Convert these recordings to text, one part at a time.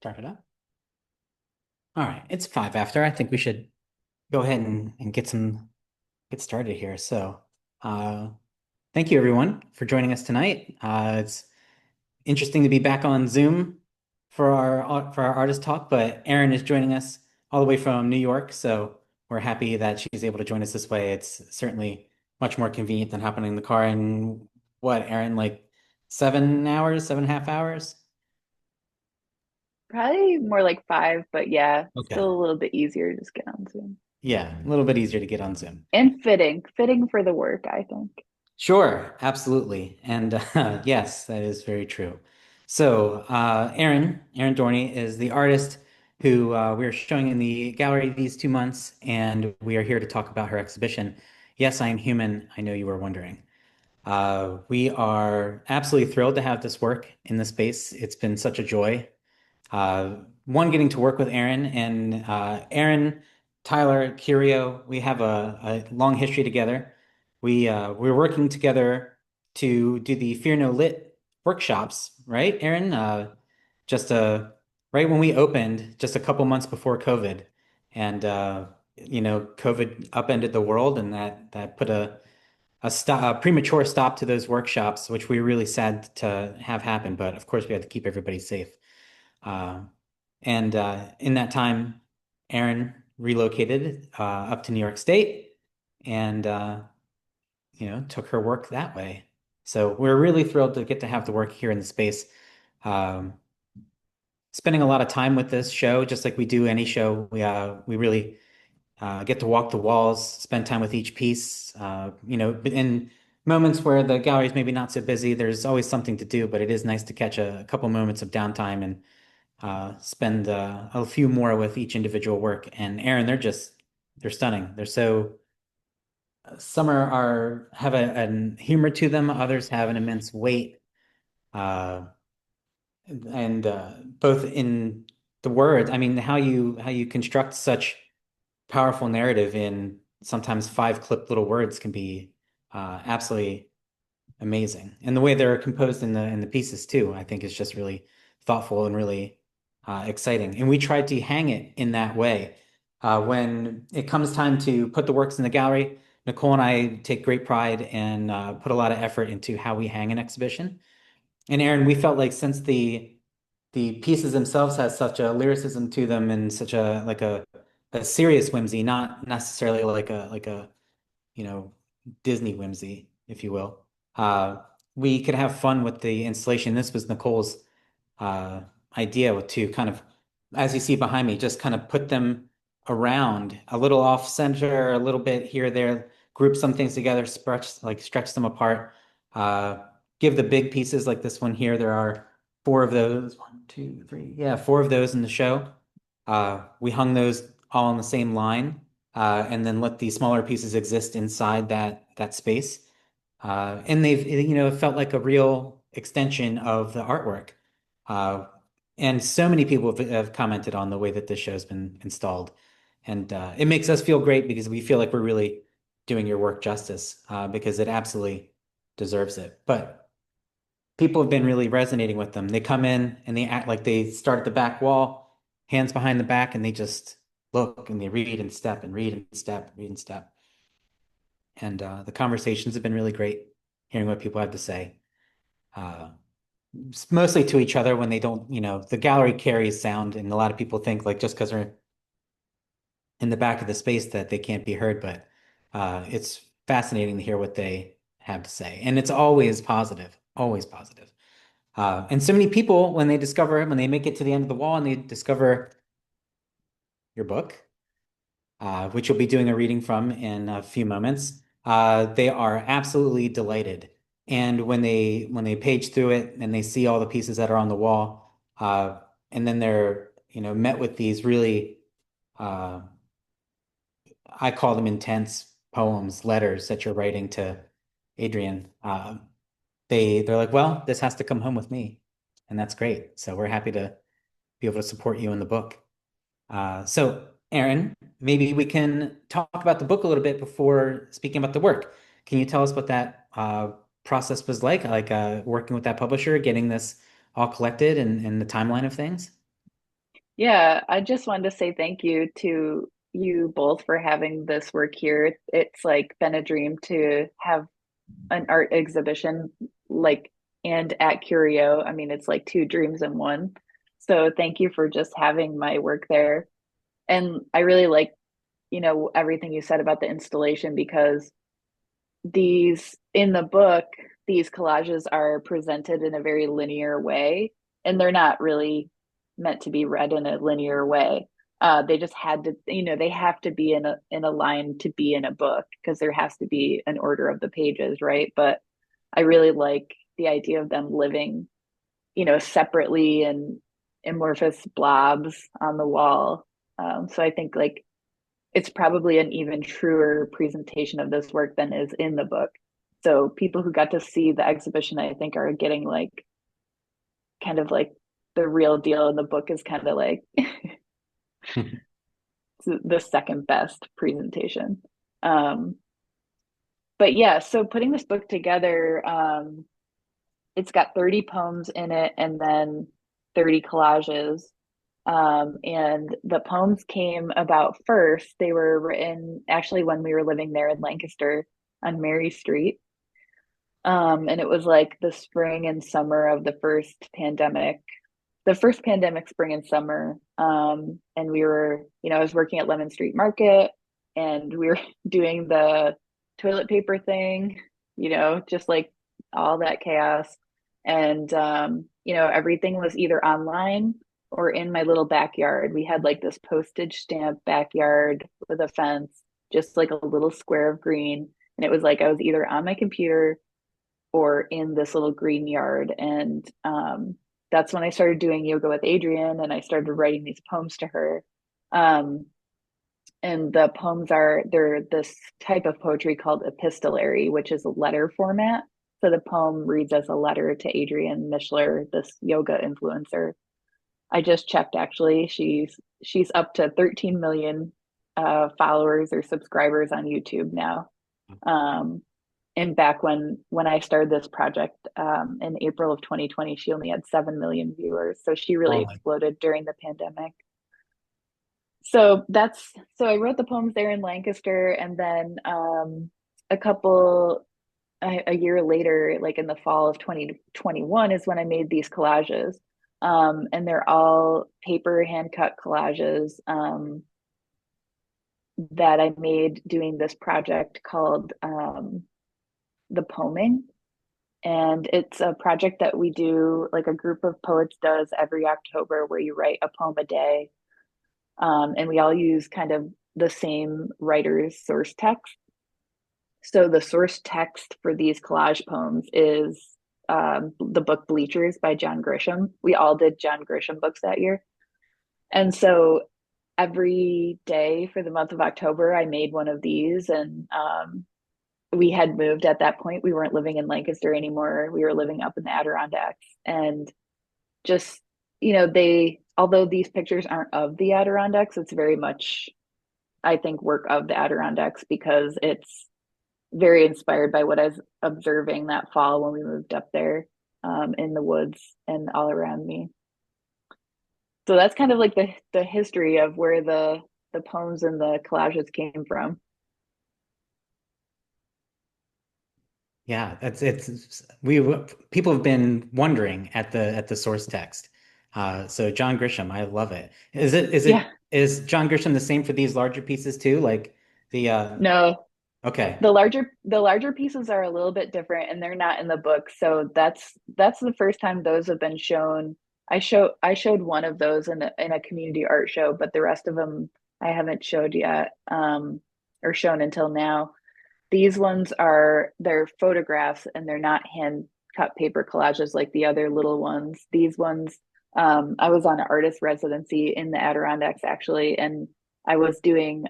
Start it up. All right, it's five after. I think we should go ahead and get started here. Uh, thank you everyone for joining us tonight. It's interesting to be back on Zoom for our artist talk, but Erin is joining us all the way from New York, so we're happy that she's able to join us this way. It's certainly much more convenient than hopping in the car in what, Erin, like 7 hours, 7.5 hours? Probably more like five, but yeah, Okay. still a little bit easier to just get on Zoom. Yeah, a little bit easier to get on Zoom. And fitting for the work, I think. Sure, absolutely. And yes, that is very true. Erin Dorney is the artist who we are showing in the gallery these 2 months, and we are here to talk about her exhibition. Yes, I am human. I know you were wondering. We are absolutely thrilled to have this work in the space. It's been such a joy. Uh, One, getting to work with Erin and Erin, Tyler, Curio. We have a long history together. We're working together to do the Fear No Lit workshops, right, Erin? Just right when we opened, just a couple months before COVID, and COVID upended the world, and that put a premature stop to those workshops, which we were really sad to have happen. But of course, we had to keep everybody safe. Uh, and in that time, Erin relocated up to New York State and took her work that way. So we're really thrilled to get to have the work here in the space. Um, Spending a lot of time with this show, just like we do any show, we really get to walk the walls, spend time with each piece. In moments where the gallery is maybe not so busy, there's always something to do, but it is nice to catch a couple moments of downtime and spend a few more with each individual work. And Aaron, they're stunning. They're so some have an humor to them, others have an immense weight, uh, and both in the words. I mean, how you construct such powerful narrative in sometimes five clipped little words can be absolutely amazing. And the way they're composed in the pieces too, I think is just really thoughtful and really exciting. And we tried to hang it in that way. When it comes time to put the works in the gallery, Nicole and I take great pride and put a lot of effort into how we hang an exhibition. And Aaron, we felt like since the pieces themselves has such a lyricism to them and such a serious whimsy, not necessarily like a you know, Disney whimsy, if you will. We could have fun with the installation. This was Nicole's uh, idea to kind of, as you see behind me, just kind of put them around a little off center, a little bit here, there, group some things together, stretch them apart. Uh, Give the big pieces like this one here. There are four of those. One, two, three. Yeah, four of those in the show. We hung those all on the same line, and then let the smaller pieces exist inside that space. And it felt like a real extension of the artwork. Uh, and so many people have commented on the way that this show's been installed. And it makes us feel great because we feel like we're really doing your work justice, because it absolutely deserves it. But people have been really resonating with them. They come in and they act like they start at the back wall, hands behind the back, and they just look and they read and step and read and step, read and step. And the conversations have been really great, hearing what people have to say. Uh, Mostly to each other when they don't, the gallery carries sound, and a lot of people think like just because they're in the back of the space that they can't be heard, but it's fascinating to hear what they have to say. And it's always positive, always positive. And so many people, when they discover it, when they make it to the end of the wall and they discover your book, which you'll be doing a reading from in a few moments, they are absolutely delighted. And when they page through it and they see all the pieces that are on the wall, and then they're met with these really, uh, I call them intense poems, letters that you're writing to Adrian. They're like, well, this has to come home with me, and that's great. So we're happy to be able to support you in the book. Aaron, maybe we can talk about the book a little bit before speaking about the work. Can you tell us what that process was like working with that publisher, getting this all collected and the timeline of things? Yeah, I just wanted to say thank you to you both for having this work here. It's like been a dream to have an art exhibition like and at Curio. I mean, it's like two dreams in one. So thank you for just having my work there. And I really like, everything you said about the installation because these in the book, these collages are presented in a very linear way, and they're not really meant to be read in a linear way. They just had to, they have to be in a line to be in a book because there has to be an order of the pages, right? But I really like the idea of them living, separately and amorphous blobs on the wall. So I think like it's probably an even truer presentation of this work than is in the book. So people who got to see the exhibition, I think, are getting like kind of like the real deal, and the book is kind of like the second best presentation. Um, but yeah, so putting this book together, it's got 30 poems in it and then 30 collages. And the poems came about first. They were written actually when we were living there in Lancaster on Mary Street. And it was like the spring and summer of the first pandemic spring and summer. And we were, I was working at Lemon Street Market and we were doing the toilet paper thing, just like all that chaos. And, everything was either online or in my little backyard. We had like this postage stamp backyard with a fence, just like a little square of green. And it was like I was either on my computer or in this little green yard. And that's when I started doing yoga with Adrienne and I started writing these poems to her. Um, and the poems they're this type of poetry called epistolary, which is a letter format. So the poem reads as a letter to Adrienne Mishler, this yoga influencer. I just checked actually. She's up to 13 million followers or subscribers on YouTube now. Um, and back when I started this project in April of 2020, she only had 7 million viewers. So she really Oh my. exploded during the pandemic. So I wrote the poems there in Lancaster, and then a couple a year later, like in the fall of 2021, is when I made these collages. And they're all paper hand cut collages that I made doing this project called the poeming. And it's a project that we do, like a group of poets does every October, where you write a poem a day. And we all use kind of the same writer's source text. So the source text for these collage poems is the book Bleachers by John Grisham. We all did John Grisham books that year. And so every day for the month of October, I made one of these. And we had moved at that point. We weren't living in Lancaster anymore. We were living up in the Adirondacks. And just, although these pictures aren't of the Adirondacks, it's very much, I think, work of the Adirondacks because it's very inspired by what I was observing that fall when we moved up there in the woods and all around me. So that's kind of like the history of where the poems and the collages came from. Yeah, it's people have been wondering at the source text. So John Grisham, I love it. Yeah, Is John Grisham the same for these larger pieces too? Like the no, okay. the larger pieces are a little bit different and they're not in the book. So that's the first time those have been shown. I showed one of those in a community art show, but the rest of them I haven't showed yet, or shown until now. These ones they're photographs and they're not hand cut paper collages like the other little ones. These ones, I was on an artist residency in the Adirondacks actually, and I was doing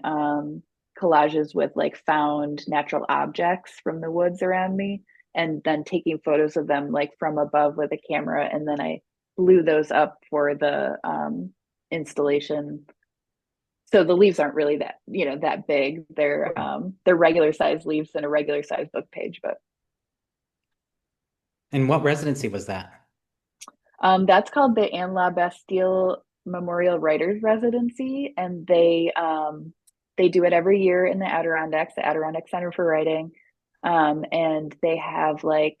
collages with like found natural objects from the woods around me and then taking photos of them like from above with a camera. And then I blew those up for the installation. So the leaves aren't really that big. They're regular size leaves in a regular size book page, but And what residency was that? that's called the Anne La Bastille Memorial Writers Residency, and they do it every year in the Adirondacks, the Adirondack Center for Writing. And they have like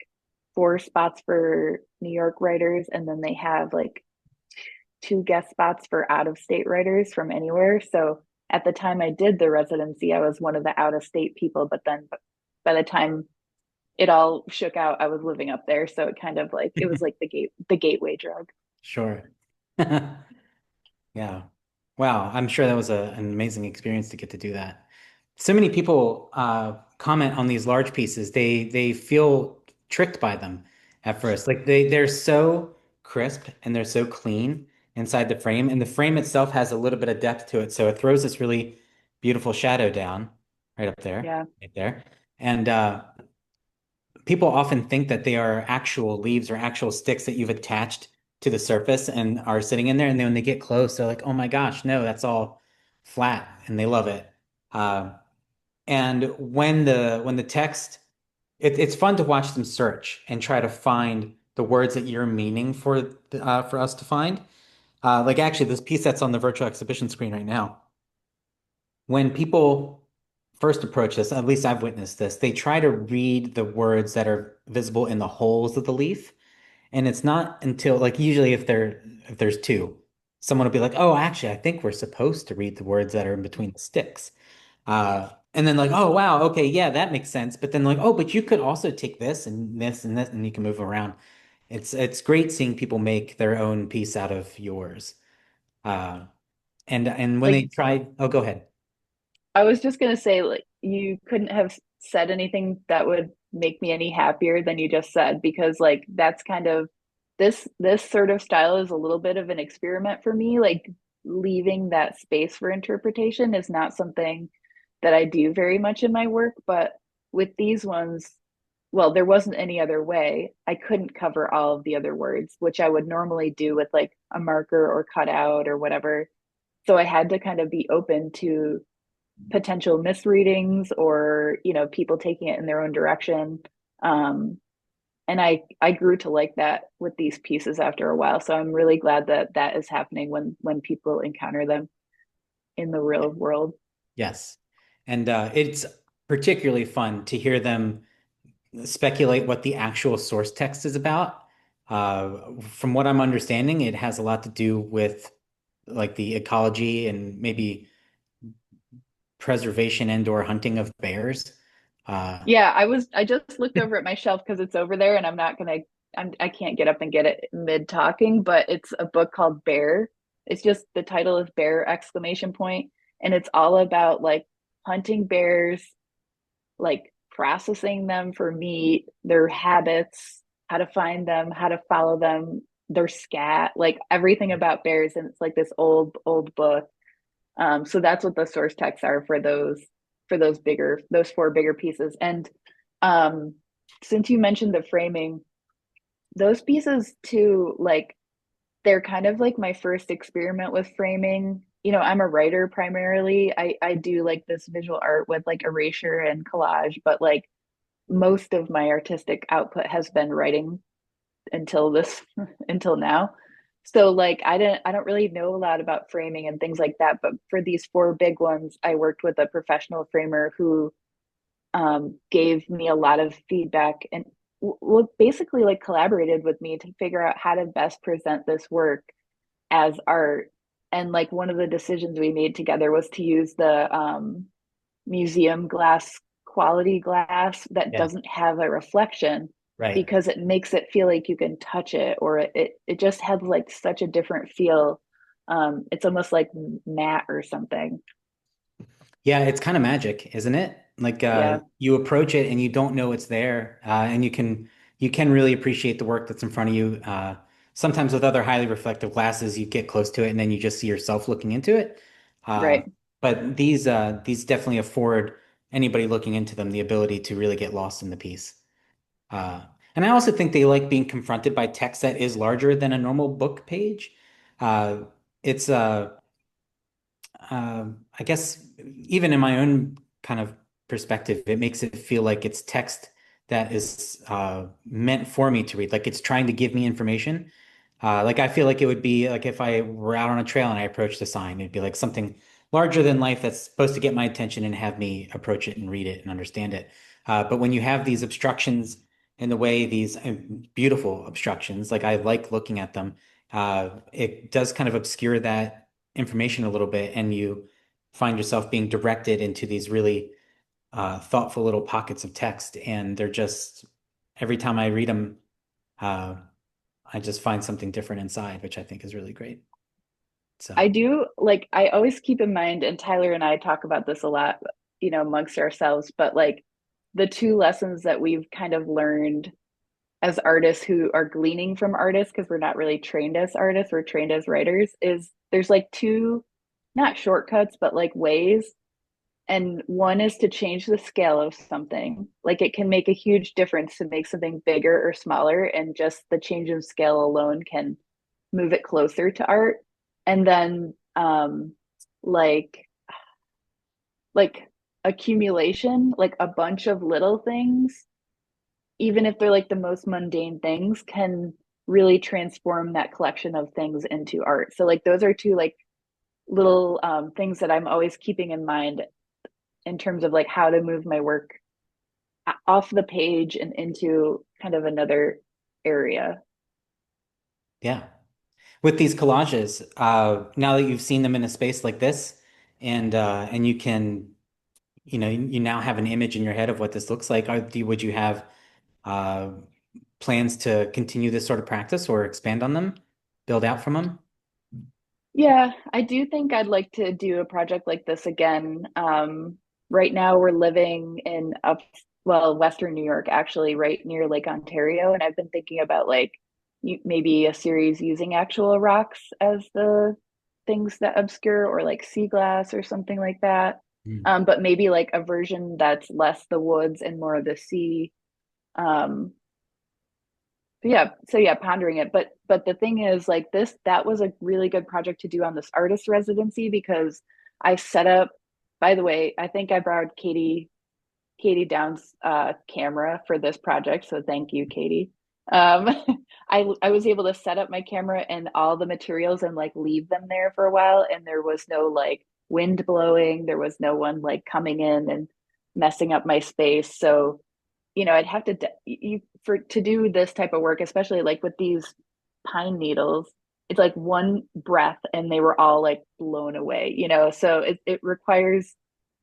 4 spots for New York writers, and then they have like 2 guest spots for out of state writers from anywhere. So at the time I did the residency, I was one of the out of state people, but then by the time it all shook out, I was living up there. So it kind of like it was like the gateway drug. Sure. Yeah. Wow. I'm sure that was an amazing experience to get to do that. So many people comment on these large pieces. They feel tricked by them at first. Like they're so crisp and they're so clean inside the frame, and the frame itself has a little bit of depth to it, so it throws this really beautiful shadow down right up there, Yeah. right there. And people often think that they are actual leaves or actual sticks that you've attached to the surface and are sitting in there. And then when they get close, they're like, "Oh my gosh, no, that's all flat," and they love it. Uh, and when the text, it's fun to watch them search and try to find the words that you're meaning for us to find. Like actually, this piece that's on the virtual exhibition screen right now. When people first approach this, at least I've witnessed this, they try to read the words that are visible in the holes of the leaf. And it's not until like usually if there's two, someone will be like, "Oh, actually, I think we're supposed to read the words that are in between the sticks." And then like, "Oh, wow, okay, yeah, that makes sense." But then like, "Oh, but you could also take this and this and this," and you can move around. It's great seeing people make their own piece out of yours. Uh, and when they Like tried, oh, go ahead. I was just gonna say, like, you couldn't have said anything that would make me any happier than you just said, because like that's kind of this sort of style is a little bit of an experiment for me. Like leaving that space for interpretation is not something that I do very much in my work, but with these ones, well, there wasn't any other way. I couldn't cover all of the other words, which I would normally do with like a marker or cutout or whatever. So I had to kind of be open to potential misreadings or people taking it in their own direction. Um, and I grew to like that with these pieces after a while, so I'm really glad that that is happening when people encounter them in the real world. Yes. And it's particularly fun to hear them speculate what the actual source text is about. From what I'm understanding, it has a lot to do with like the ecology and maybe preservation and or hunting of bears. Uh, Yeah, I just looked over at my shelf because it's over there, and I'm not gonna I can't get up and get it mid talking, but it's a book called Bear. It's just the title is Bear exclamation point, and it's all about like hunting bears, like processing them for meat, their habits, how to find them, how to follow them, their scat, like everything about bears. And it's like this old book. So that's what the source texts are for those 4 bigger pieces. And um, since you mentioned the framing, those pieces too, like they're kind of like my first experiment with framing. I'm a writer primarily. I do like this visual art with like erasure and collage, but like most of my artistic output has been writing until this until now. So like I don't really know a lot about framing and things like that, but for these 4 big ones, I worked with a professional framer who gave me a lot of feedback and basically like collaborated with me to figure out how to best present this work as art. And like one of the decisions we made together was to use the museum glass, quality glass that yeah, doesn't have a reflection, right. because it makes it feel like you can touch it, or it just has like such a different feel. It's almost like matte or something. Yeah, it's kind of magic, isn't it? Like Yeah, you approach it and you don't know it's there, and you can really appreciate the work that's in front of you. Sometimes with other highly reflective glasses, you get close to it and then you just see yourself looking into it. Uh, right. but these definitely afford anybody looking into them the ability to really get lost in the piece. Uh, and I also think they like being confronted by text that is larger than a normal book page. Uh, it's I guess even in my own kind of perspective, it makes it feel like it's text that is meant for me to read. Like it's trying to give me information. Like I feel like it would be like if I were out on a trail and I approached a sign, it'd be like something larger than life that's supposed to get my attention and have me approach it and read it and understand it. But when you have these obstructions in the way, these beautiful obstructions, like I like looking at them, it does kind of obscure that information a little bit, and you find yourself being directed into these really thoughtful little pockets of text, and they're just every time I read them. Uh, I just find something different inside, which I think is really great. I So, do like I always keep in mind, and Tyler and I talk about this a lot, amongst ourselves, but like the two lessons that we've kind of learned as artists who are gleaning from artists, because we're not really trained as artists, we're trained as writers, is there's like two, not shortcuts, but like ways. And one is to change the scale of something. Like it can make a huge difference to make something bigger or smaller, and just the change of scale alone can move it closer to art. And then like like accumulation, like a bunch of little things, even if they're like the most mundane things, can really transform that collection of things into art. So like those are two like little things that I'm always keeping in mind in terms of like how to move my work off the page and into kind of another area. yeah. With these collages, now that you've seen them in a space like this, and you can, you now have an image in your head of what this looks like. Would you have uh, plans to continue this sort of practice or expand on them, build out from them? Yeah, I do think I'd like to do a project like this again. Right now we're living in Western New York, actually, right near Lake Ontario, and I've been thinking about like maybe a series using actual rocks as the things that obscure, or like sea glass or something like that. Mm. But maybe like a version that's less the woods and more of the sea. Um, so yeah, pondering it. But the thing is, like that was a really good project to do on this artist residency, because I set up, by the way, I think I borrowed Katie Down's camera for this project, so thank you, Katie. um I was able to set up my camera and all the materials and like leave them there for a while, and there was no like wind blowing, there was no one like coming in and messing up my space. So I'd have to you for to do this type of work, especially like with these pine needles. It's like one breath and they were all like blown away. So it requires.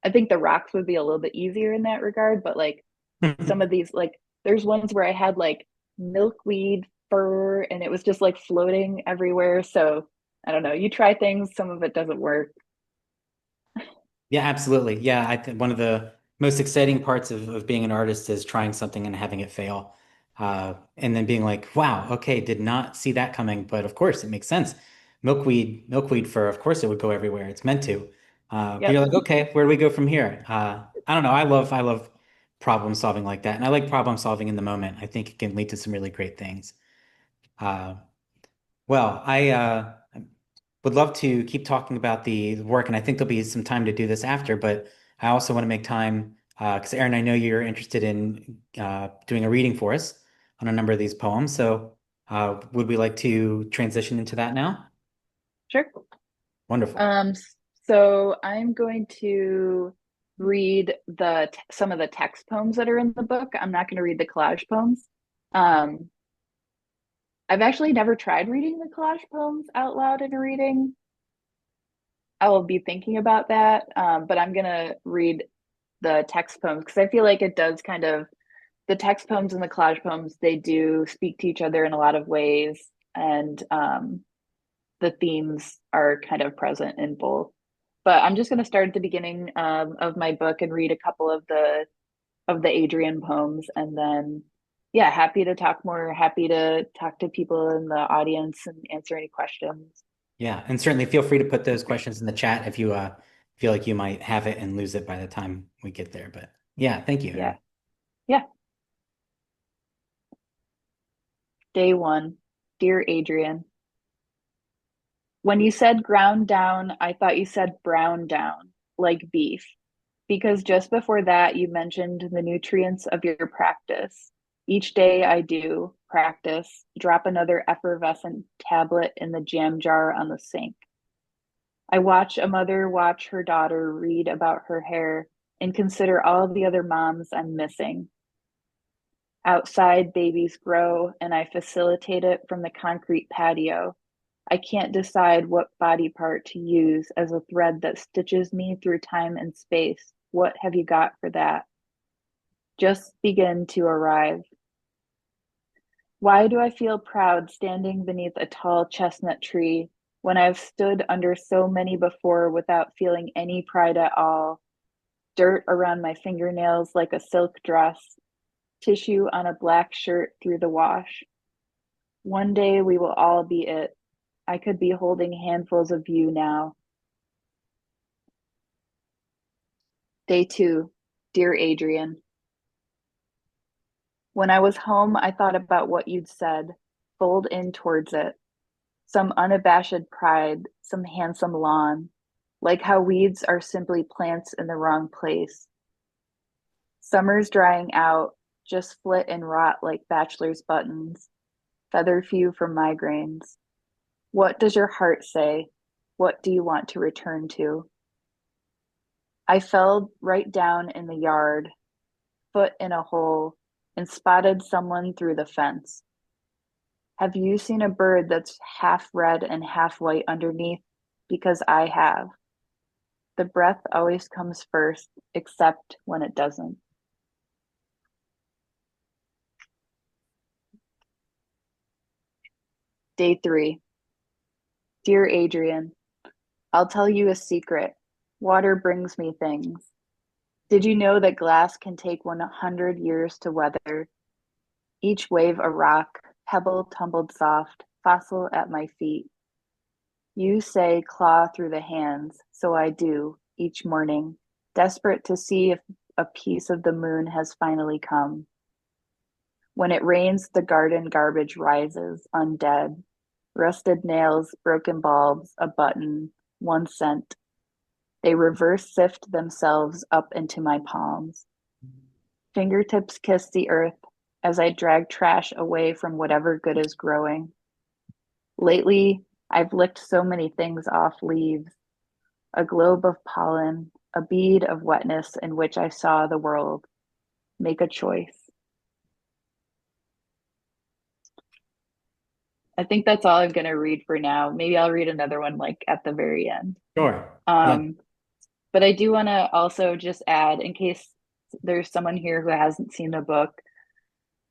I think the rocks would be a little bit easier in that regard, but like some of these, like there's ones where I had like milkweed fur and it was just like floating everywhere. So I don't know. You try things, some of it doesn't work. Yeah, absolutely. Yeah, I think one of the most exciting parts of being an artist is trying something and having it fail. And then being like, wow, okay, did not see that coming, but of course it makes sense. Milkweed fur, of course it would go everywhere. It's meant to. But Yep. you're like, okay, where do we go from here? I don't know. I love problem solving like that. And I like problem solving in the moment. I think it can lead to some really great things. Uh, well, I would love to keep talking about the work, and I think there'll be some time to do this after, but I also want to make time because Erin, I know you're interested in doing a reading for us on a number of these poems. So would we like to transition into that now? Sure. Wonderful. Um, so I'm going to read some of the text poems that are in the book. I'm not going to read the collage poems. Um, I've actually never tried reading the collage poems out loud in a reading. I will be thinking about that, but I'm going to read the text poems because I feel like it does kind of the text poems and the collage poems, they do speak to each other in a lot of ways, and the themes are kind of present in both. But I'm just going to start at the beginning of my book and read a couple of the Adrian poems, and then yeah, happy to talk more. Happy to talk to people in the audience and answer any questions. Yeah, and certainly feel free to put those questions in the chat if you feel like you might have it and lose it by the time we get there. But yeah, thank you, Yeah, Erin. yeah. Day one, dear Adrian. When you said ground down, I thought you said brown down, like beef, because just before that you mentioned the nutrients of your practice. Each day I do practice, drop another effervescent tablet in the jam jar on the sink. I watch a mother watch her daughter read about her hair and consider all the other moms I'm missing. Outside, babies grow, and I facilitate it from the concrete patio. I can't decide what body part to use as a thread that stitches me through time and space. What have you got for that? Just begin to arrive. Why do I feel proud standing beneath a tall chestnut tree when I've stood under so many before without feeling any pride at all? Dirt around my fingernails like a silk dress, tissue on a black shirt through the wash. One day we will all be it. I could be holding handfuls of you now. Day 2. Dear Adrian, when I was home, I thought about what you'd said. Fold in towards it. Some unabashed pride, some handsome lawn, like how weeds are simply plants in the wrong place. Summer's drying out, just flit and rot like bachelor's buttons, feather few for migraines. What does your heart say? What do you want to return to? I fell right down in the yard, foot in a hole, and spotted someone through the fence. Have you seen a bird that's half red and half white underneath? Because I have. The breath always comes first, except when it doesn't. Day 3. Dear Adrian, I'll tell you a secret. Water brings me things. Did you know that glass can take 100 years to weather? Each wave a rock, pebble tumbled soft, fossil at my feet. You say claw through the hands, so I do, each morning, desperate to see if a piece of the moon has finally come. When it rains, the garden garbage rises, undead. Rusted nails, broken bulbs, a button, 1 cent. They reverse sift themselves up into my palms. Fingertips kiss the earth as I drag trash away from whatever good is growing. Lately, I've licked so many things off leaves, a globe of pollen, a bead of wetness in which I saw the world. Make a choice. I think that's all I'm going to read for now. Maybe I'll read another one like at the very end. Sure. Yeah. Um, but I do want to also just add, in case there's someone here who hasn't seen the book,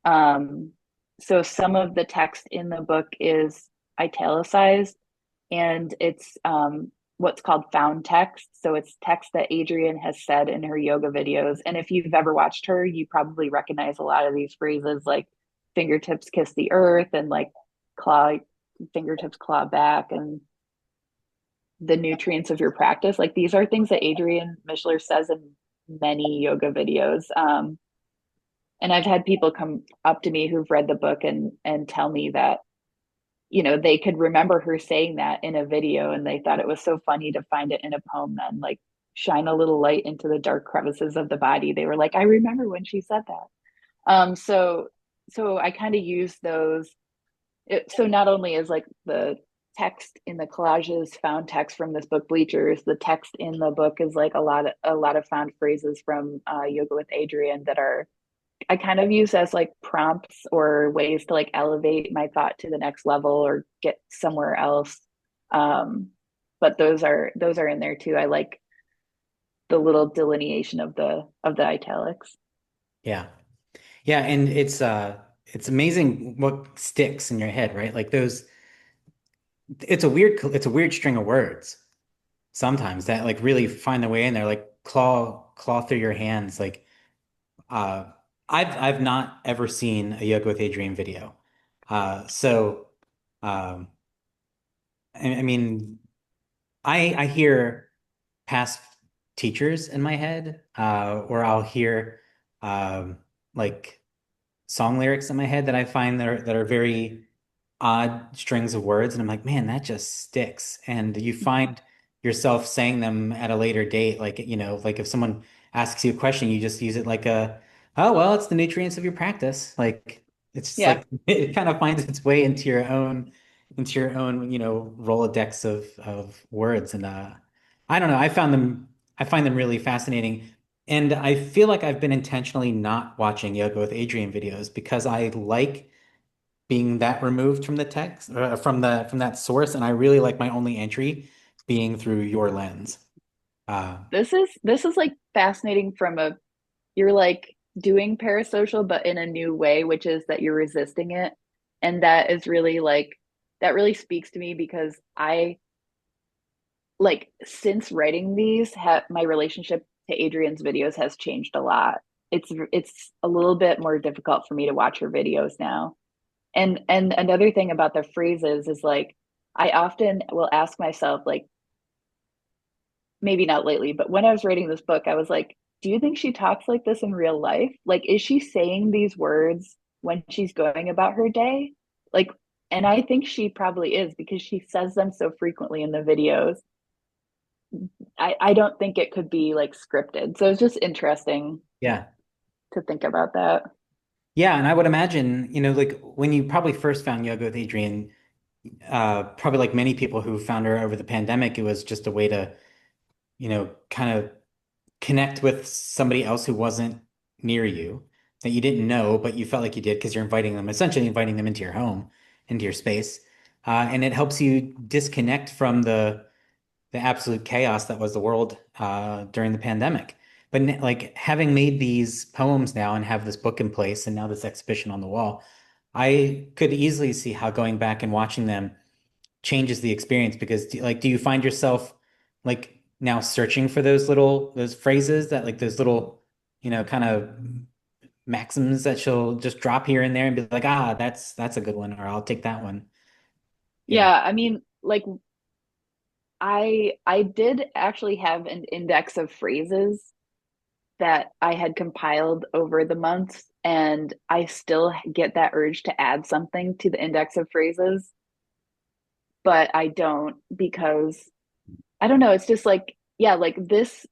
um, so some of the text in the book is italicized and it's what's called found text. So it's text that Adrian has said in her yoga videos. And if you've ever watched her, you probably recognize a lot of these phrases like fingertips kiss the earth and like claw, fingertips claw back and the nutrients of your practice. Like these are things that Adrian Mishler says in many yoga videos. And I've had people come up to me who've read the book and tell me that they could remember her saying that in a video and they thought it was so funny to find it in a poem then like shine a little light into the dark crevices of the body. They were like, I remember when she said that. So I kind of use those. So not only is like the text in the collages found text from this book Bleachers, the text in the book is like a lot of found phrases from Yoga with Adrian that are I kind of use as like prompts or ways to like elevate my thought to the next level or get somewhere else. But those are in there too. I like the little delineation of the italics. Yeah. Yeah, and it's amazing what sticks in your head, right? Like those it's a weird string of words sometimes that like really find their way in there, like claw through your hands. Like uh I've not ever seen a Yoga with Adriene video. So um I mean I hear past teachers in my head, or I'll hear like song lyrics in my head that I find that are very odd strings of words, and I'm like, man, that just sticks. And you find yourself saying them at a later date, like like if someone asks you a question, you just use it Oh, well, it's the nutrients of your practice. Like it's just Yeah. like it kind of finds its way into your own, Rolodex of words. And I don't know, I find them really fascinating. And I feel like I've been intentionally not watching Yoga with Adrian videos because I like being that removed from the text, from that source, and I really like my only entry being through your lens. Uh This is like fascinating from a you're like doing parasocial but in a new way, which is that you're resisting it. And that is really like that really speaks to me because I like since writing these my relationship to Adrian's videos has changed a lot. It's a little bit more difficult for me to watch her videos now. And another thing about the phrases is like I often will ask myself like maybe not lately, but when I was writing this book, I was like, do you think she talks like this in real life? Like, is she saying these words when she's going about her day? Like, and I think she probably is because she says them so frequently in the videos. I don't think it could be like scripted. So it's just interesting yeah. to think about that. Yeah, and I would imagine, like when you probably first found Yoga with Adrian, probably like many people who found her over the pandemic, it was just a way to, kind of connect with somebody else who wasn't near you that you didn't know, but you felt like you did because you're essentially inviting them into your home, into your space. And it helps you disconnect from the absolute chaos that was the world during the pandemic. But like having made these poems now and have this book in place and now this exhibition on the wall, I could easily see how going back and watching them changes the experience because like do you find yourself like now searching for those phrases that like those little, kind of maxims that she'll just drop here and there and be like, ah, that's a good one, or I'll take that one. Yeah. Yeah, I mean, like I did actually have an index of phrases that I had compiled over the months, and I still get that urge to add something to the index of phrases, but I don't because I don't know, it's just like yeah, like this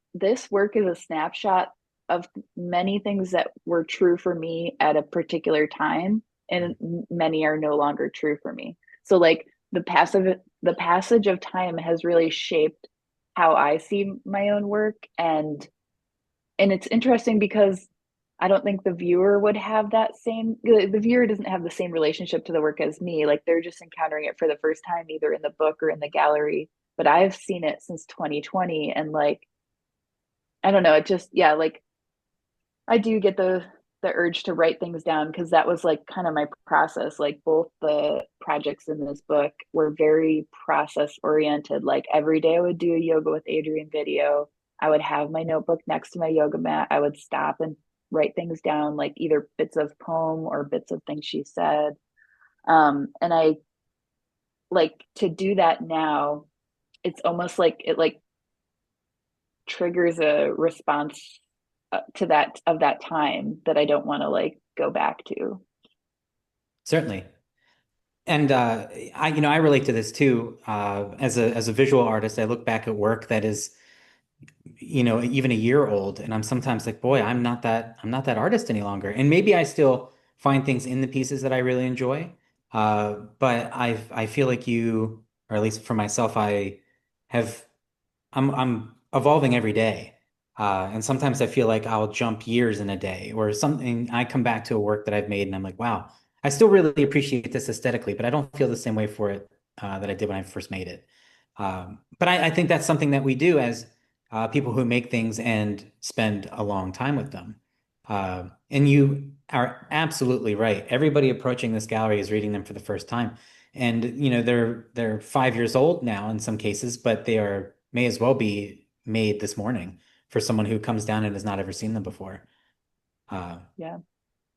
work is a snapshot of many things that were true for me at a particular time and many are no longer true for me. So like the passage of time has really shaped how I see my own work and it's interesting because I don't think the viewer would have that same the viewer doesn't have the same relationship to the work as me. Like they're just encountering it for the first time, either in the book or in the gallery. But I've seen it since 2020 and like I don't know, it just yeah, like I do get the urge to write things down because that was like kind of my process. Like both the projects in this book were very process oriented. Like every day I would do a yoga with Adrian video. I would have my notebook next to my yoga mat. I would stop and write things down, like either bits of poem or bits of things she said. And I like to do that now. It's almost like it like triggers a response to that of that time that I don't want to like go back to. Certainly. And I relate to this too. As a visual artist, I look back at work that is, even a year old, and I'm sometimes like, boy, I'm not that artist any longer. And maybe I still find things in the pieces that I really enjoy. But I feel like you, or at least for myself, have I'm evolving every day. And sometimes I feel like I'll jump years in a day or something. I come back to a work that I've made and I'm like, wow, I still really appreciate this aesthetically, but I don't feel the same way for it that I did when I first made it. But I think that's something that we do as people who make things and spend a long time with them. And you are absolutely right. Everybody approaching this gallery is reading them for the first time. And they're 5 years old now in some cases, but they are may as well be made this morning for someone who comes down and has not ever seen them before. Uh, Yeah.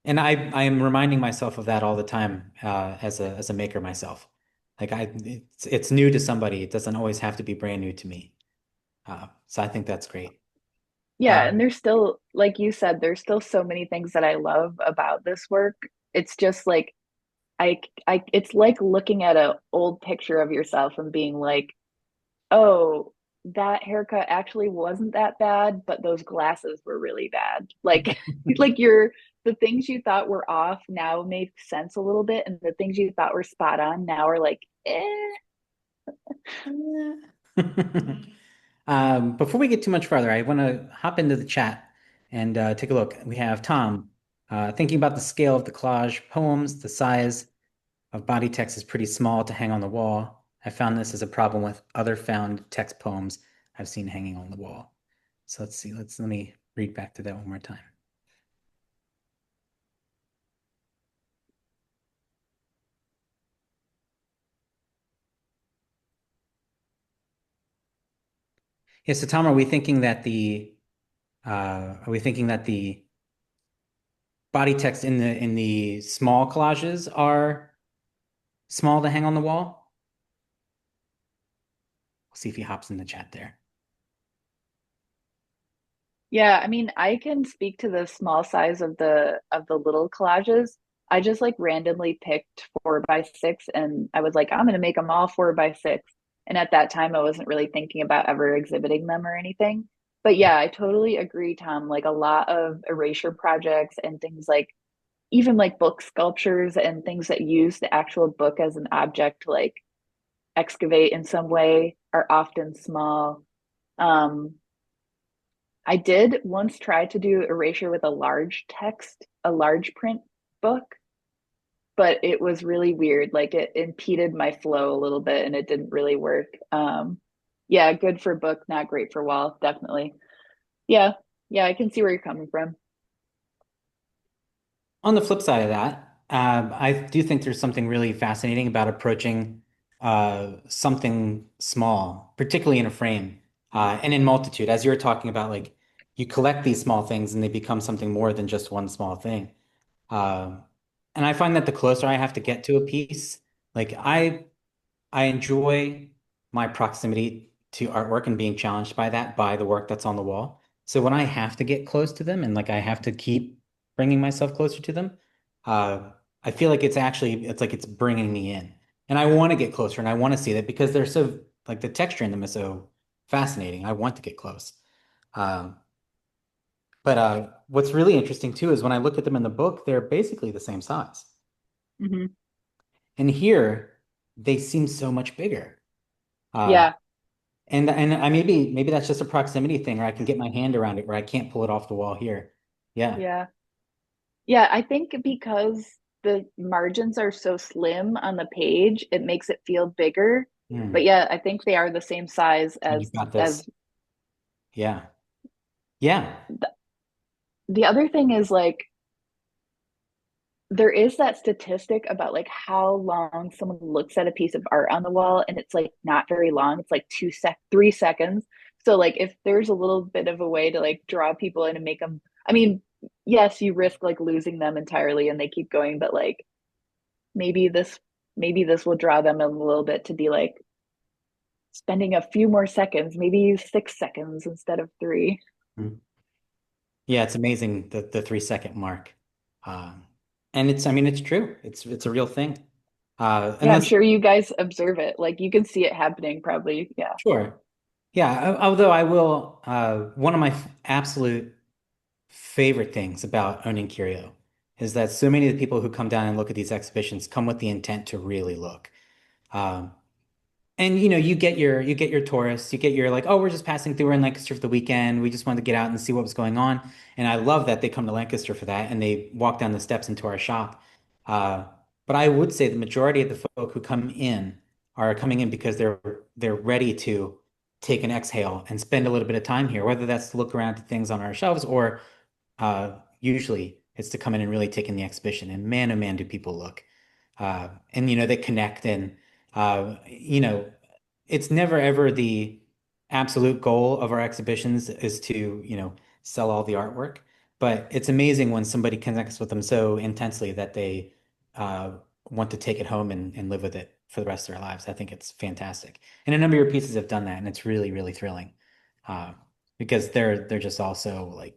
and I am reminding myself of that all the time as a maker myself. Like it's new to somebody. It doesn't always have to be brand new to me. So I think that's great. Yeah, Uh, and there's still like you said there's still so many things that I love about this work. It's just like I it's like looking at an old picture of yourself and being like, "Oh, that haircut actually wasn't that bad, but those glasses were really bad. Like like your the things you thought were off now make sense a little bit, and the things you thought were spot on now are like, eh. Before we get too much further, I want to hop into the chat and take a look. We have Tom thinking about the scale of the collage poems. The size of body text is pretty small to hang on the wall. I found this as a problem with other found text poems I've seen hanging on the wall. So let's see. Let me read back to that one more time. Yeah, so Tom, are we thinking that the body text in the small collages are small to hang on the wall? We'll see if he hops in the chat there. Yeah, I mean, I can speak to the small size of the little collages. I just like randomly picked 4 by 6, and I was like, I'm gonna make them all 4 by 6. And at that time, I wasn't really thinking about ever exhibiting them or anything. But yeah, I totally agree, Tom. Like a lot of erasure projects and things like even like book sculptures and things that use the actual book as an object to like excavate in some way are often small. Um, I did once try to do erasure with a large text, a large print book, but it was really weird. Like it impeded my flow a little bit and it didn't really work. Yeah, good for book, not great for wall, definitely. Yeah, yeah, I can see where you're coming from. On the flip side of that, I do think there's something really fascinating about approaching something small, particularly in a frame and in multitude. As you were talking about, like you collect these small things and they become something more than just one small thing. Um, and I find that the closer I have to get to a piece, like I enjoy my proximity to artwork and being challenged by that, by the work that's on the wall. So when I have to get close to them and like I have to keep bringing myself closer to them, I feel like it's like it's bringing me in. And I want to get closer and I want to see that because they're so, like the texture in them is so fascinating. I want to get close. Um, but what's really interesting too is when I look at them in the book, they're basically the same size. Hmm. And here, they seem so much bigger. Uh, Yeah, and I maybe that's just a proximity thing, or I can get my hand around it, where I can't pull it off the wall here. Yeah. yeah. Yeah, I think because the margins are so slim on the page, it makes it feel bigger. But Hmm. yeah, I think they are the same size You got this. as Yeah. Yeah. th the other thing is like there is that statistic about like how long someone looks at a piece of art on the wall, and it's like not very long. It's like 3 seconds. So like if there's a little bit of a way to like draw people in and make them, I mean, yes, you risk like losing them entirely and they keep going, but like maybe this maybe this will draw them a little bit to be like spending a few more seconds, maybe 6 seconds instead of three. Hmm. Yeah, it's amazing the 3 second mark. Um, and it's I mean it's true. It's a real thing. And Yeah, I'm let's sure you guys observe it. Like you can see it happening probably. Yeah. sure. Yeah, although I will one of my absolute favorite things about owning Curio is that so many of the people who come down and look at these exhibitions come with the intent to really look. Um, and you get your tourists, you get your like, oh, we're just passing through in Lancaster for the weekend. We just wanted to get out and see what was going on. And I love that they come to Lancaster for that and they walk down the steps into our shop. Uh, but I would say the majority of the folk who come in are coming in because they're ready to take an exhale and spend a little bit of time here, whether that's to look around at things on our shelves or usually it's to come in and really take in the exhibition. And man, oh man, do people look. And they connect and you know, it's never ever the absolute goal of our exhibitions is to, sell all the artwork. But it's amazing when somebody connects with them so intensely that they uh, want to take it home and live with it for the rest of their lives. I think it's fantastic. And a number of your pieces have done that, and it's really, really thrilling. Uh, because they're just also like,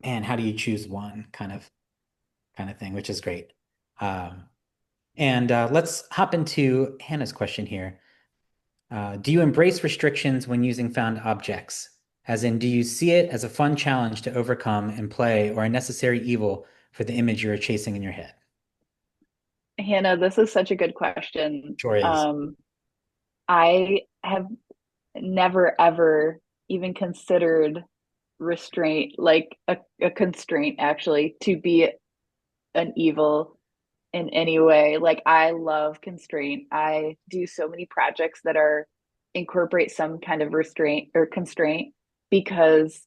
man, how do you choose one kind of thing, which is great. And let's hop into Hannah's question here. Do you embrace restrictions when using found objects? As in, do you see it as a fun challenge to overcome and play, or a necessary evil for the image you are chasing in your head? Hannah, this is such a good question. Sure is. I have never ever even considered restraint, like a constraint actually, to be an evil in any way. Like I love constraint. I do so many projects that are incorporate some kind of restraint or constraint because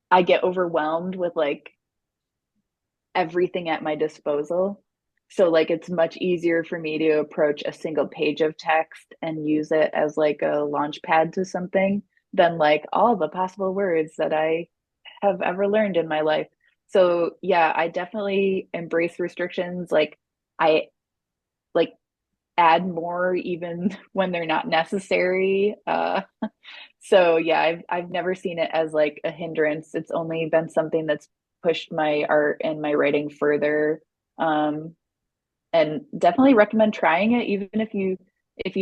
I get overwhelmed with like everything at my disposal. So like it's much easier for me to approach a single page of text and use it as like a launch pad to something than like all the possible words that I have ever learned in my life. So yeah, I definitely embrace restrictions. Like I like add more even when they're not necessary. So yeah, I've never seen it as like a hindrance. It's only been something that's pushed my art and my writing further. Um, and definitely recommend trying it, even if you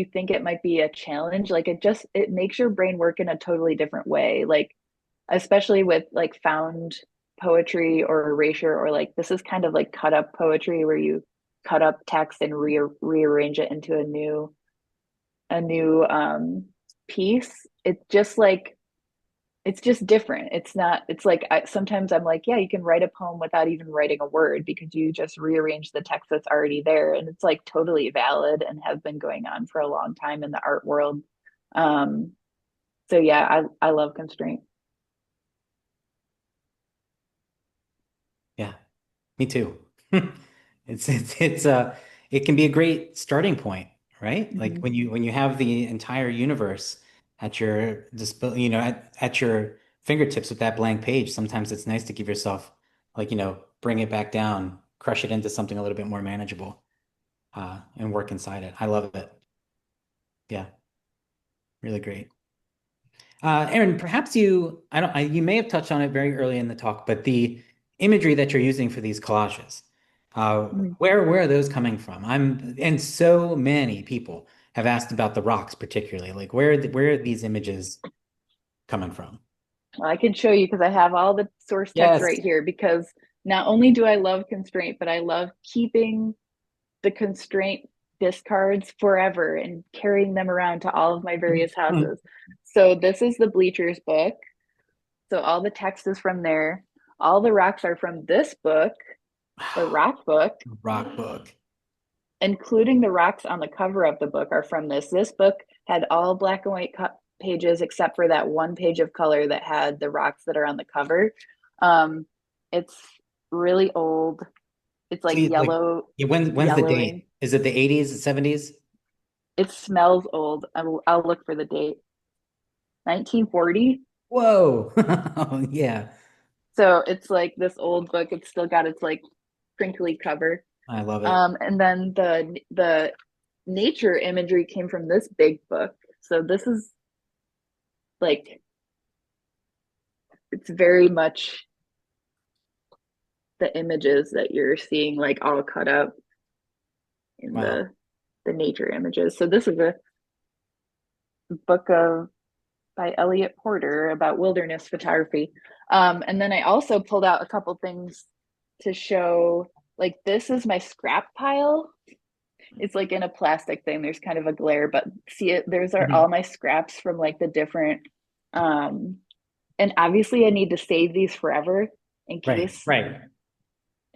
think it might be a challenge. Like it makes your brain work in a totally different way. Like especially with like found poetry or erasure or like this is kind of like cut up poetry where you cut up text and rearrange it into a new piece. It's just like it's just different. It's not, it's like sometimes I'm like, yeah, you can write a poem without even writing a word because you just rearrange the text that's already there. And it's like totally valid and has been going on for a long time in the art world. Um, so yeah, I love constraint. Yeah, me too. It's it can be a great starting point, right? Like Mm-hmm. when you have the entire universe at your disposal, at your fingertips with that blank page, sometimes it's nice to give yourself like, bring it back down, crush it into something a little bit more manageable, and work inside it. I love it. Yeah, really great. Aaron, perhaps you may have touched on it very early in the talk, but the imagery that you're using for these collages, where are those coming from? And so many people have asked about the rocks, particularly. Like, where are these images coming from? Well, I can show you because I have all the source text Yes. right here because not only do I love constraint, but I love keeping the constraint discards forever and carrying them around to all of my various houses. So this is the Bleachers book. So all the text is from there. All the rocks are from this book, the rock book, Rock book. including the rocks on the cover of the book are from this. This book had all black and white pages except for that one page of color that had the rocks that are on the cover. Um, it's really old. It's like Please, like, yeah, when's the yellowing. date? Is it the 80s, 70s? It smells old. I'll look for the date. 1940. Whoa. Yeah, So it's like this old book. It's still got its like crinkly cover. I love it. And then the nature imagery came from this big book. So this is like it's very much the images that you're seeing like all cut up in Wow. the nature images. So this is a book of by Elliot Porter about wilderness photography. And then I also pulled out a couple things to show like this is my scrap pile. It's like in a plastic thing. There's kind of a glare, but see it, those are Mhm. all my scraps from like the different um and obviously I need to save these forever in Right, case right.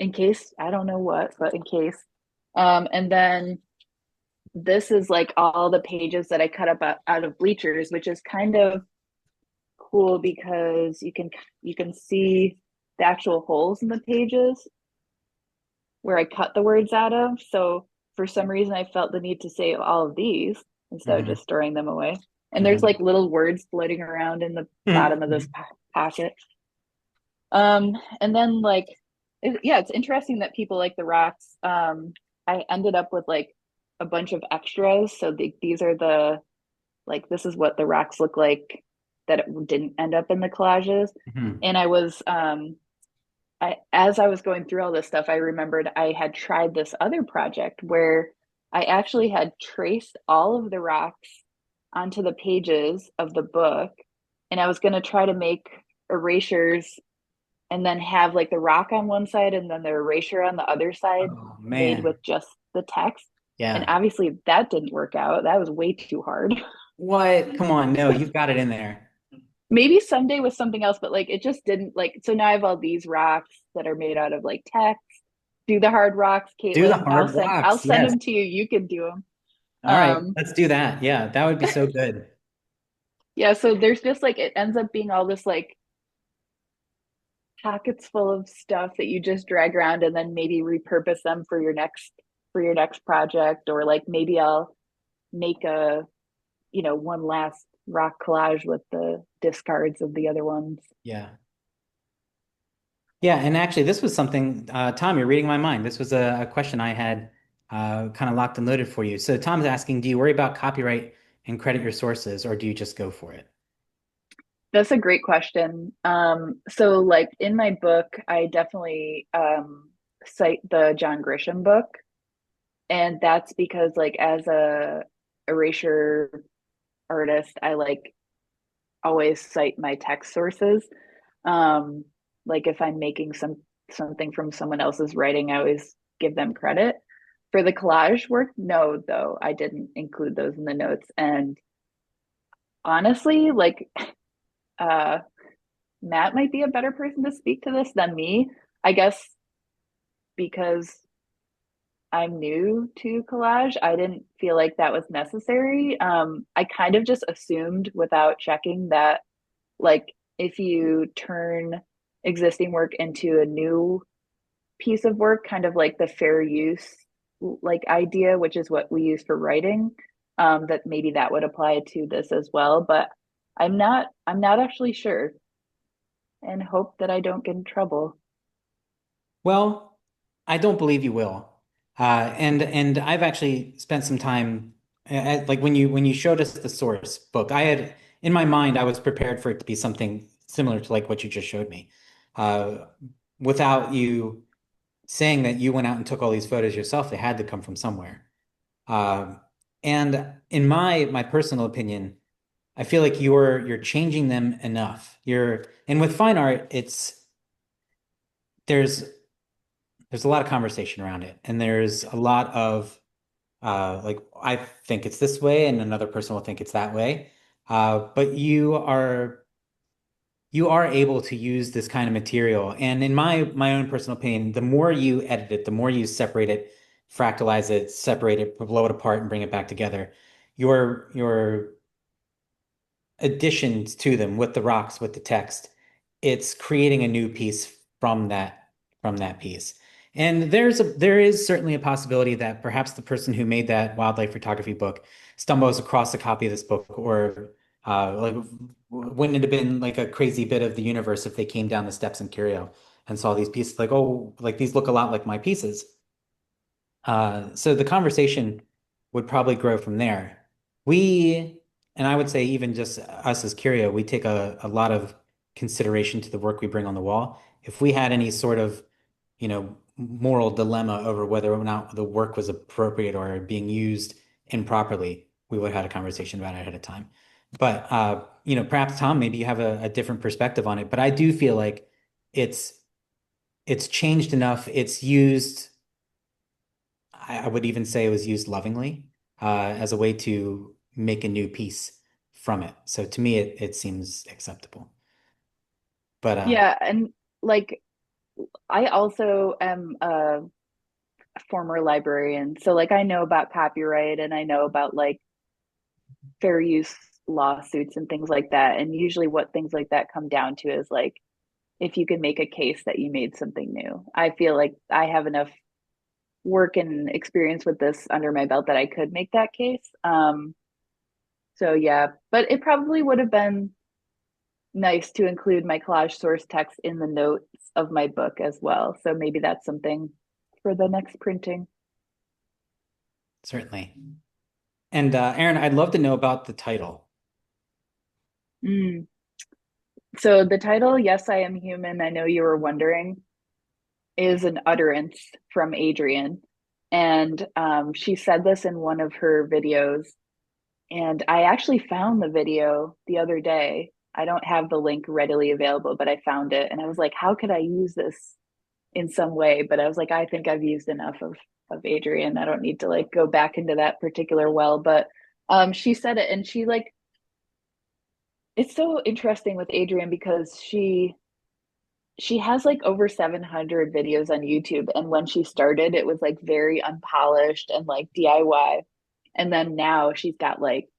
I don't know what, but in case. And then this is like all the pages that I cut up out of bleachers, which is kind of cool because you can see the actual holes in the pages where I cut the words out of. So for some reason, I felt the need to save all of these instead of Hmm. just throwing them away. And there's Hmm. like little words floating around in the bottom of this Hmm. pocket. And then like, yeah, it's interesting that people like the rocks. I ended up with like a bunch of extras. So these are the like this is what the rocks look like that it didn't end up in the collages. Hmm. And I was I as I was going through all this stuff, I remembered I had tried this other project where I actually had traced all of the rocks onto the pages of the book, and I was going to try to make erasures and then have like the rock on one side and then the erasure on the other side Oh made man. with just the text. And Yeah. obviously that didn't work out. That was way too hard. What? Come on. No, you've got it in there. Maybe someday with something else, but like it just didn't like. So now I have all these rocks that are made out of like text. Do the hard rocks, Do the Caitlin. hard I'll rocks. send Yes. them to you. You can do them. All right. Um, Let's do that. Yeah, that would be so good. yeah, so there's just like it ends up being all this like pockets full of stuff that you just drag around and then maybe repurpose them for your next project, or like maybe I'll make a, one last rock collage with the discards of the other ones. Yeah. Yeah, and actually, this was something, Tom, you're reading my mind. This was a question I had kind of locked and loaded for you. So Tom's asking, do you worry about copyright and credit your sources, or do you just go for it? That's a great question. So like in my book, I definitely cite the John Grisham book, and that's because like as a erasure artist, I like always cite my text sources. Um, like if I'm making something from someone else's writing, I always give them credit. For the collage work, no, though, I didn't include those in the notes. And honestly, like uh Matt might be a better person to speak to this than me. I guess because I'm new to collage, I didn't feel like that was necessary. I kind of just assumed without checking that, like, if you turn existing work into a new piece of work, kind of like the fair use like idea, which is what we use for writing, that maybe that would apply to this as well. But I'm not actually sure, and hope that I don't get in trouble. Well, I don't believe you will. And I've actually spent some time like when you showed us the source book, I had in my mind I was prepared for it to be something similar to like what you just showed me. Uh, Without you saying that you went out and took all these photos yourself, they had to come from somewhere. Um, and in my personal opinion, I feel like you're changing them enough. You're and with fine art, it's there's there's a lot of conversation around it, and there's a lot of like I think it's this way, and another person will think it's that way. But you are able to use this kind of material, and in my own personal opinion, the more you edit it, the more you separate it, fractalize it, separate it, blow it apart, and bring it back together. Your additions to them with the rocks, with the text, it's creating a new piece from that piece. And there is certainly a possibility that perhaps the person who made that wildlife photography book stumbles across a copy of this book, or like wouldn't it have been like a crazy bit of the universe if they came down the steps in Curio and saw these pieces like, oh, like these look a lot like my pieces. So the conversation would probably grow from there. We, and I would say even just us as Curio, we take a lot of consideration to the work we bring on the wall. If we had any sort of, moral dilemma over whether or not the work was appropriate or being used improperly, we would have had a conversation about it ahead of time. But perhaps Tom, maybe you have a different perspective on it. But I do feel like it's it's changed enough. It's used. I would even say it was used lovingly as a way to make a new piece from it. So to me, it seems acceptable. But Yeah, and like I also am a former librarian, so like I know about copyright and I know about like fair use lawsuits and things like that. And usually what things like that come down to is like if you can make a case that you made something new. I feel like I have enough work and experience with this under my belt that I could make that case. So yeah, but it probably would have been nice to include my collage source text in the notes of my book as well. So maybe that's something for the next printing. certainly. And Aaron, I'd love to know about the title. Mm. So the title, Yes, I Am Human, I know you were wondering, is an utterance from Adrienne. And she said this in one of her videos. And I actually found the video the other day. I don't have the link readily available, but I found it and I was like, how could I use this in some way? But I was like, I think I've used enough of Adrian. I don't need to like go back into that particular well. But she said it and she like it's so interesting with Adrian because she has like over 700 videos on YouTube. And when she started, it was like very unpolished and like DIY. And then now she's got like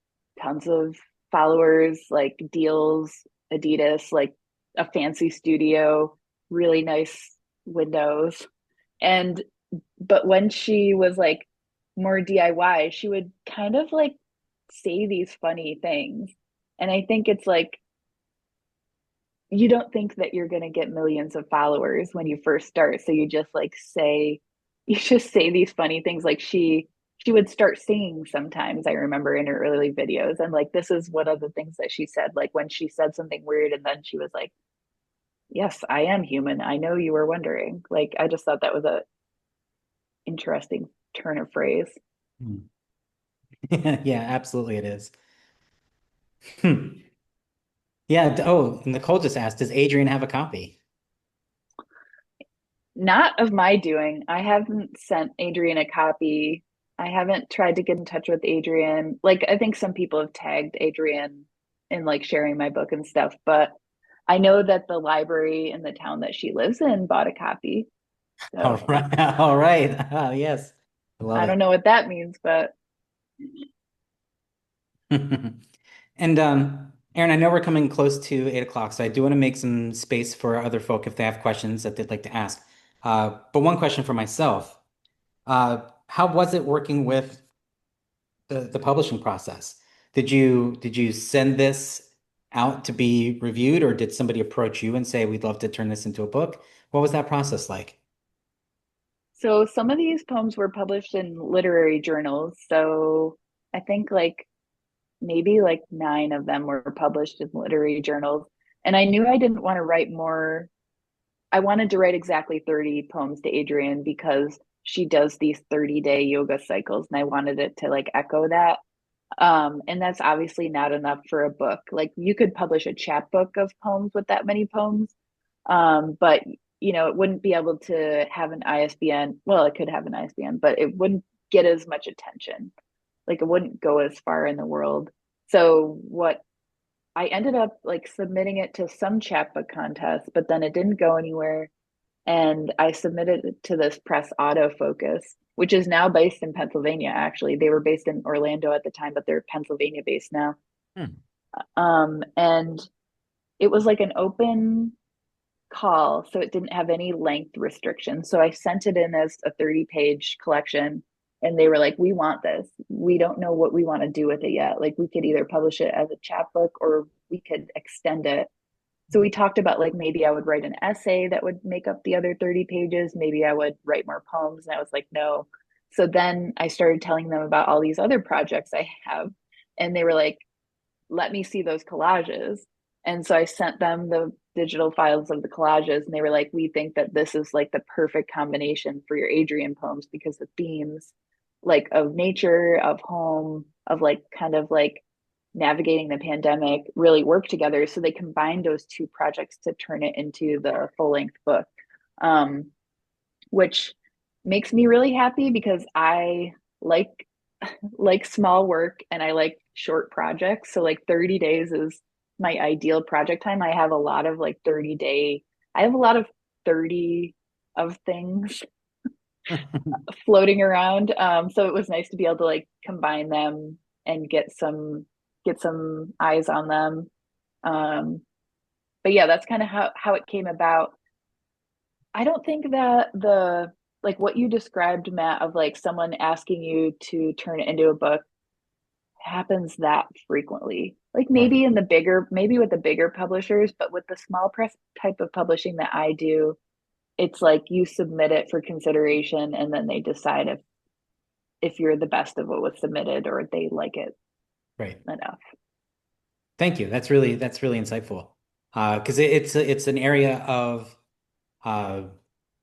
tons of followers, like deals, Adidas, like a fancy studio, really nice windows. And, but when she was like more DIY, she would kind of like say these funny things. And I think it's like, you don't think that you're going to get millions of followers when you first start, so you just like say you just say these funny things. Like she would start singing sometimes, I remember, in her early videos, and like this is one of the things that she said, like when she said something weird and then she was like, yes, I am human, I know you were wondering. Like I just thought that was a interesting turn of phrase. Hmm. Yeah, absolutely it is. Hmm. Yeah. Oh, Nicole just asked, does Adrian have a copy? Not of my doing. I haven't sent Adrian a copy. I haven't tried to get in touch with Adrian. Like, I think some people have tagged Adrian in like sharing my book and stuff, but I know that the library in the town that she lives in bought a copy. All So right. All right. Yes. I love I don't it. know what that means, but And Aaron, I know we're coming close to 8 o'clock, so I do want to make some space for other folk if they have questions that they'd like to ask. But one question for myself. How was it working with the publishing process? Did you send this out to be reviewed, or did somebody approach you and say, we'd love to turn this into a book? What was that process like? so some of these poems were published in literary journals. So I think like maybe like nine of them were published in literary journals. And I knew I didn't want to write more. I wanted to write exactly 30 poems to Adrian because she does these 30-day yoga cycles and I wanted it to like echo that. And that's obviously not enough for a book. Like you could publish a chapbook of poems with that many poems. But you know, it wouldn't be able to have an ISBN. Well, it could have an ISBN, but it wouldn't get as much attention. Like it wouldn't go as far in the world. So what I ended up like submitting it to some chapbook contest, but then it didn't go anywhere and I submitted it to this press autofocus, which is now based in Pennsylvania, actually. They were based in Orlando at the time, but they're Pennsylvania based now. Hmm. And it was like an open call, so it didn't have any length restrictions. So I sent it in as a 30-page collection, and they were like, we want this. We don't know what we want to do with it yet. Like, we could either publish it as a chapbook or we could extend it. So we talked about like maybe I would write an essay that would make up the other 30 pages. Maybe I would write more poems. And I was like, no. So then I started telling them about all these other projects I have. And they were like, let me see those collages. And so I sent them the digital files of the collages. And they were like, we think that this is like the perfect combination for your Adrian poems because the themes like of nature, of home, of like kind of like navigating the pandemic really work together. So they combined those two projects to turn it into the full length book, um, which makes me really happy because I like like small work and I like short projects. So like 30 days is my ideal project time. I have a lot of like 30-day, I have a lot of 30 of things floating around. So it was nice to be able to like combine them and get some eyes on them. Um, but yeah, that's kind of how it came about. I don't think that the like what you described, Matt, of like someone asking you to turn it into a book happens that frequently. Like Right. maybe in the bigger, maybe with the bigger publishers, but with the small press type of publishing that I do, it's like you submit it for consideration and then they decide if you're the best of what was submitted or they like it Right. enough. Thank you. That's really insightful. Because it's an area of uh,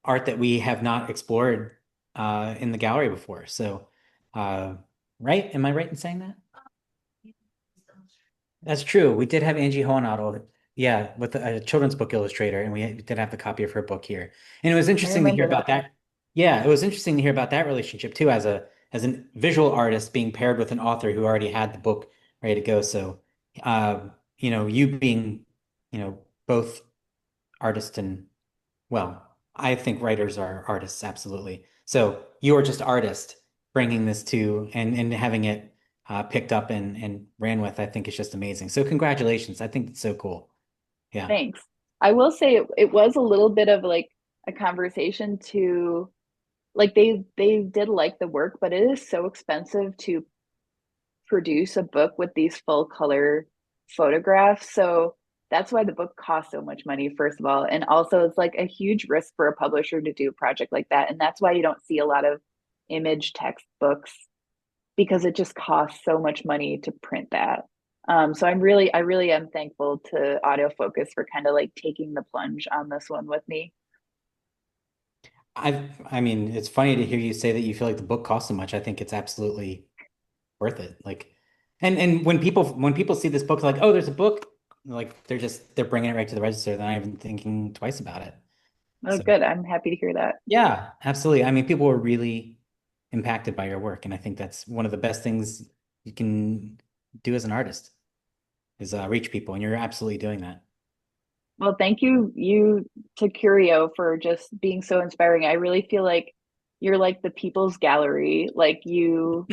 art that we have not explored in the gallery before. So, uh, right? Am I right in saying that? That's true. We did have Angie Hohenadel, yeah, with a children's book illustrator, and we did have the copy of her book here. And it was I interesting to hear remember about that. that. Yeah, it was interesting to hear about that relationship too, as a visual artist being paired with an author who already had the book ready to go. So, you being, both artist and well, I think writers are artists, absolutely. So you are just artist bringing this to and having it picked up and ran with. I think is just amazing. So congratulations. I think it's so cool. Yeah. Thanks. I will say it was a little bit of like a conversation to like they did like the work, but it is so expensive to produce a book with these full color photographs. So that's why the book costs so much money, first of all. And also, it's like a huge risk for a publisher to do a project like that. And that's why you don't see a lot of image text books because it just costs so much money to print that. So I really am thankful to Autofocus for kind of like taking the plunge on this one with me. I mean, it's funny to hear you say that you feel like the book costs so much. I think it's absolutely worth it. Like, and when people see this book, like, oh, there's a book, like they're bringing it right to the register. They're not even thinking twice about it. Oh, So good. I'm happy to hear that. yeah, absolutely. I mean, people were really impacted by your work, and I think that's one of the best things you can do as an artist is reach people, and you're absolutely doing that. Well, thank you to Curio for just being so inspiring. I really feel like you're like the people's gallery. Like you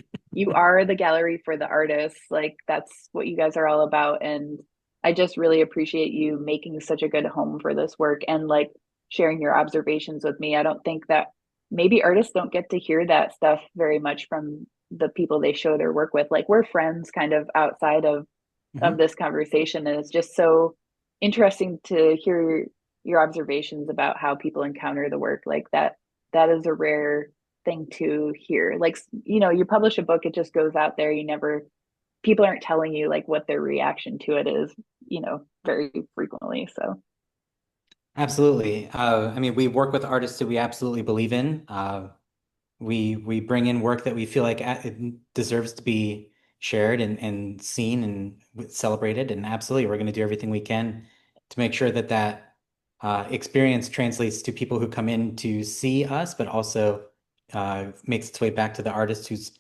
are the gallery for the artists. Like that's what you guys are all about. And I just really appreciate you making such a good home for this work and like sharing your observations with me. I don't think that maybe artists don't get to hear that stuff very much from the people they show their work with. Like we're friends kind of outside of Hmm. this conversation, and it's just so interesting to hear your observations about how people encounter the work like that. That is a rare thing to hear. Like, you know, you publish a book, it just goes out there. You never, people aren't telling you like what their reaction to it is, you know, very frequently. So, Absolutely. I mean, we work with artists that we absolutely believe in. We bring in work that we feel like it deserves to be shared and seen and celebrated. And absolutely, we're going to do everything we can to make sure that experience translates to people who come in to see us, but also makes its way back to the artist who's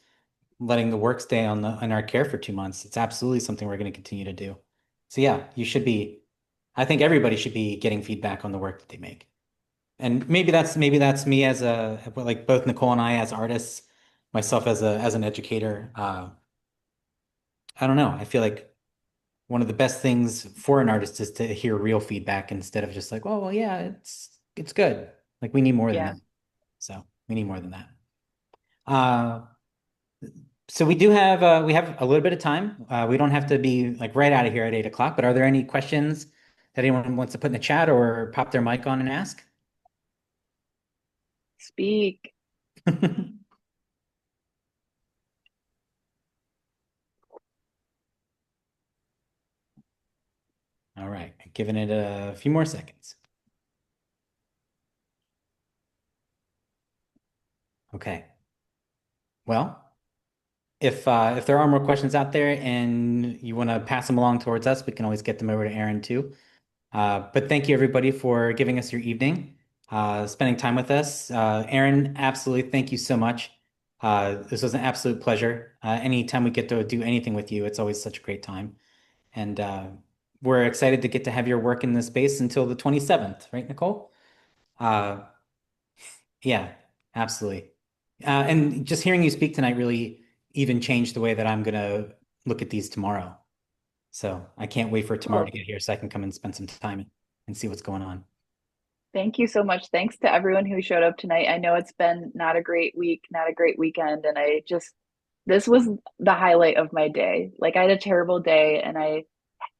letting the work stay on our care for 2 months. It's absolutely something we're going to continue to do. So yeah, you should be. I think everybody should be getting feedback on the work that they make. And maybe that's me as like both Nicole and I as artists, myself as an educator. I don't know. I feel like one of the best things for an artist is to hear real feedback instead of just like, oh well, yeah, it's good. Like we need more than yeah. that. So we need more than that. Uh, so we have a little bit of time. We don't have to be like right out of here at 8 o'clock. But are there any questions that anyone wants to put in the chat or pop their mic on and ask? Speak. All right, giving it a few more seconds. Okay. Well, if there are more questions out there and you want to pass them along towards us, we can always get them over to Aaron too. But thank you everybody for giving us your evening, spending time with us. Aaron, absolutely, thank you so much. This was an absolute pleasure. Anytime we get to do anything with you, it's always such a great time. And we're excited to get to have your work in this space until the 27th, right, Nicole? Uh, Yeah, absolutely. And just hearing you speak tonight really even changed the way that I'm gonna look at these tomorrow. So I can't wait for tomorrow to Well, get here so I can come and spend some time and see what's going on. thank you so much. Thanks to everyone who showed up tonight. I know it's been not a great week, not a great weekend, and I just this was the highlight of my day. Like I had a terrible day and I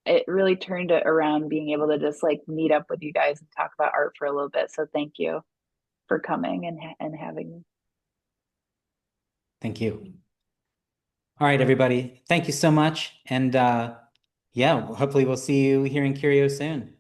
it really turned it around being able to just like meet up with you guys and talk about art for a little bit. So thank you for coming and having me. Thank you. All right, everybody. Thank you so much. And yeah, hopefully we'll see you here in Curio soon.